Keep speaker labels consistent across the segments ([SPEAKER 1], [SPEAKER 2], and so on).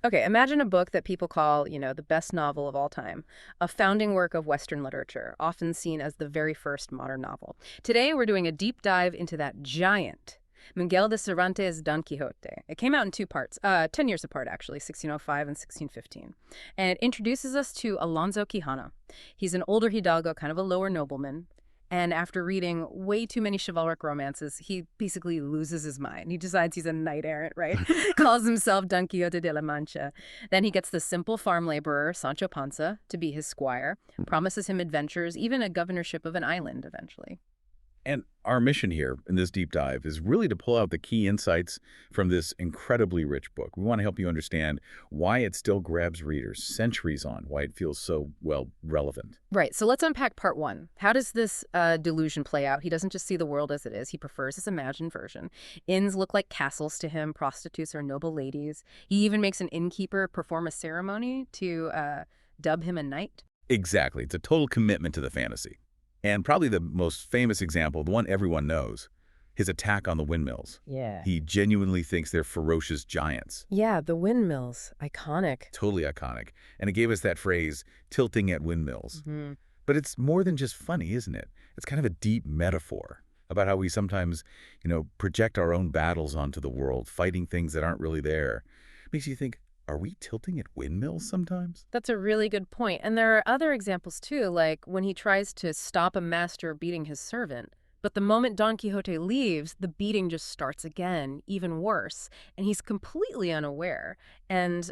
[SPEAKER 1] Okay, imagine a book that people call, the best novel of all time, a founding work of Western literature, often seen as the very first modern novel. Today, we're doing a deep dive into that giant, Miguel de Cervantes' Don Quixote. It came out in two parts, 10 years apart, actually, 1605 and 1615. And it introduces us to Alonso Quijano. He's an older hidalgo, kind of a lower nobleman. And after reading way too many chivalric romances, he basically loses his mind. He decides he's a knight errant, right? Calls himself Don Quixote de la Mancha. Then he gets the simple farm laborer, Sancho Panza, to be his squire, promises him adventures, even a governorship of an island eventually.
[SPEAKER 2] And our mission here in this deep dive is really to pull out the key insights from this incredibly rich book. We want to help you understand why it still grabs readers centuries on, why it feels so, well, relevant.
[SPEAKER 1] Right, so let's unpack part one. How does this delusion play out? He doesn't just see the world as it is. He prefers his imagined version. Inns look like castles to him. Prostitutes are noble ladies. He even makes an innkeeper perform a ceremony to dub him a knight.
[SPEAKER 2] Exactly. It's a total commitment to the fantasy. And probably the most famous example, the one everyone knows, his attack on the windmills.
[SPEAKER 1] Yeah.
[SPEAKER 2] He genuinely thinks they're ferocious giants.
[SPEAKER 1] Yeah, the windmills. Iconic.
[SPEAKER 2] Totally iconic. And it gave us that phrase, tilting at windmills.
[SPEAKER 1] Mm-hmm.
[SPEAKER 2] But it's more than just funny, isn't it? It's kind of a deep metaphor about how we sometimes, project our own battles onto the world, fighting things that aren't really there. Makes you think, are we tilting at windmills sometimes?
[SPEAKER 1] That's a really good point. And there are other examples too, like when he tries to stop a master beating his servant. But the moment Don Quixote leaves, the beating just starts again, even worse. And he's completely unaware. And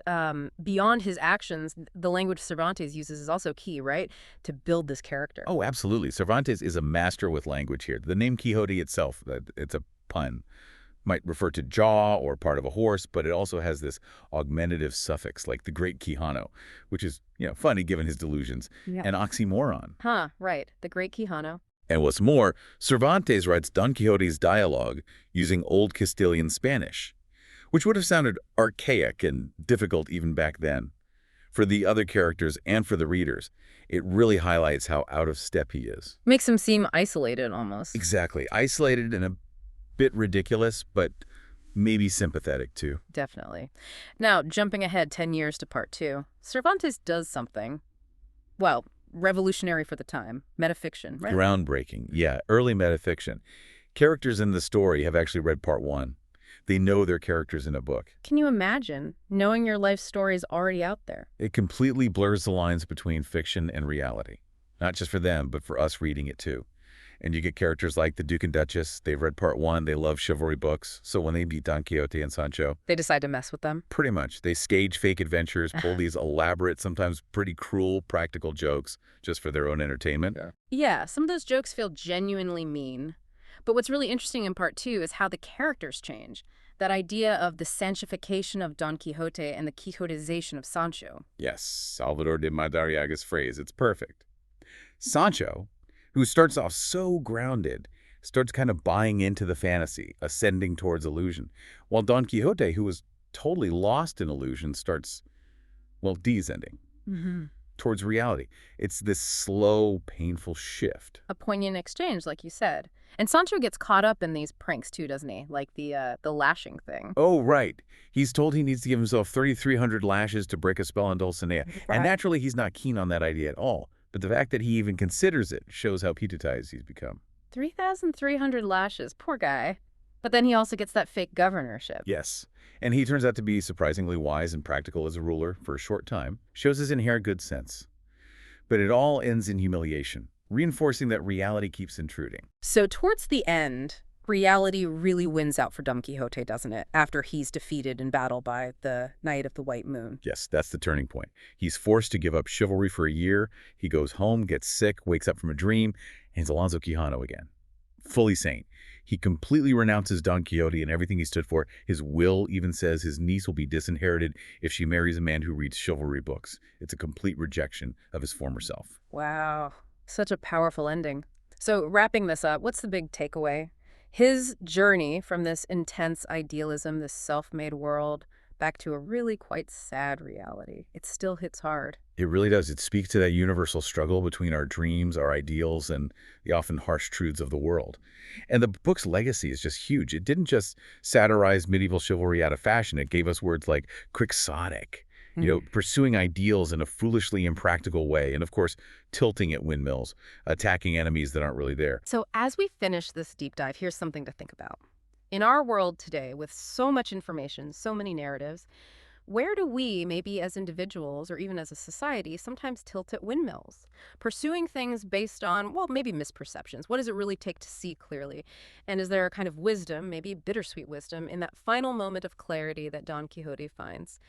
[SPEAKER 1] beyond his actions, the language Cervantes uses is also key, right? To build this character.
[SPEAKER 2] Oh, absolutely. Cervantes is a master with language here. The name Quixote itself, it's a pun, might refer to jaw or part of a horse, but it also has this augmentative suffix like the great Quijano, which is, funny given his delusions,
[SPEAKER 1] Yeah.
[SPEAKER 2] an oxymoron.
[SPEAKER 1] Huh, right. The great Quijano.
[SPEAKER 2] And what's more, Cervantes writes Don Quixote's dialogue using Old Castilian Spanish, which would have sounded archaic and difficult even back then. For the other characters and for the readers, it really highlights how out of step he is.
[SPEAKER 1] Makes him seem isolated almost.
[SPEAKER 2] Exactly. Isolated and a bit ridiculous, but maybe sympathetic too.
[SPEAKER 1] Definitely. Now, jumping ahead 10 years to part two, Cervantes does something, well, revolutionary for the time, metafiction, right?
[SPEAKER 2] Groundbreaking. Yeah, early metafiction. Characters in the story have actually read part one. They know their characters in a book.
[SPEAKER 1] Can you imagine knowing your life story is already out there?
[SPEAKER 2] It completely blurs the lines between fiction and reality. Not just for them, but for us reading it too. And you get characters like the Duke and Duchess. They've read part one. They love chivalry books. So when they meet Don Quixote and Sancho,
[SPEAKER 1] They decide to mess with them?
[SPEAKER 2] pretty much, they stage fake adventures, pull these elaborate, sometimes pretty cruel, practical jokes just for their own entertainment.
[SPEAKER 1] Yeah, some of those jokes feel genuinely mean. But what's really interesting in part two is how the characters change. That idea of the Sanchification of Don Quixote and the Quixotization of Sancho.
[SPEAKER 2] Yes, Salvador de Madariaga's phrase. It's perfect. Sancho, who starts off so grounded, starts kind of buying into the fantasy, ascending towards illusion, while Don Quixote, who was totally lost in illusion, starts, well, descending towards reality. It's this slow, painful shift.
[SPEAKER 1] A poignant exchange, like you said. And Sancho gets caught up in these pranks too, doesn't he? Like the lashing thing.
[SPEAKER 2] Oh, right. He's told he needs to give himself 3,300 lashes to break a spell on Dulcinea.
[SPEAKER 1] Right.
[SPEAKER 2] And naturally, he's not keen on that idea at all. But the fact that he even considers it shows how putitized he's become.
[SPEAKER 1] 3,300 lashes, poor guy. But then he also gets that fake governorship.
[SPEAKER 2] Yes. And he turns out to be surprisingly wise and practical as a ruler for a short time. Shows his inherent good sense. But it all ends in humiliation, reinforcing that reality keeps intruding.
[SPEAKER 1] So towards the end, reality really wins out for Don Quixote, doesn't it? After he's defeated in battle by the Knight of the White Moon.
[SPEAKER 2] Yes, that's the turning point. He's forced to give up chivalry for a year. He goes home, gets sick, wakes up from a dream, and he's Alonso Quijano again. Fully sane. He completely renounces Don Quixote and everything he stood for. His will even says his niece will be disinherited if she marries a man who reads chivalry books. It's a complete rejection of his former self.
[SPEAKER 1] Wow. Such a powerful ending. So wrapping this up, what's the big takeaway? His journey from this intense idealism, this self-made world, back to a really quite sad reality. It still hits hard.
[SPEAKER 2] It really does. It speaks to that universal struggle between our dreams, our ideals, and the often harsh truths of the world. And the book's legacy is just huge. It didn't just satirize medieval chivalry out of fashion. It gave us words like quixotic pursuing ideals in a foolishly impractical way, and of course, tilting at windmills, attacking enemies that aren't really there.
[SPEAKER 1] So, as we finish this deep dive, here's something to think about. In our world today, with so much information, so many narratives, where do we, maybe as individuals or even as a society, sometimes tilt at windmills? Pursuing things based on, well, maybe misperceptions. What does it really take to see clearly? And is there a kind of wisdom, maybe bittersweet wisdom, in that final moment of clarity that Don Quixote finds?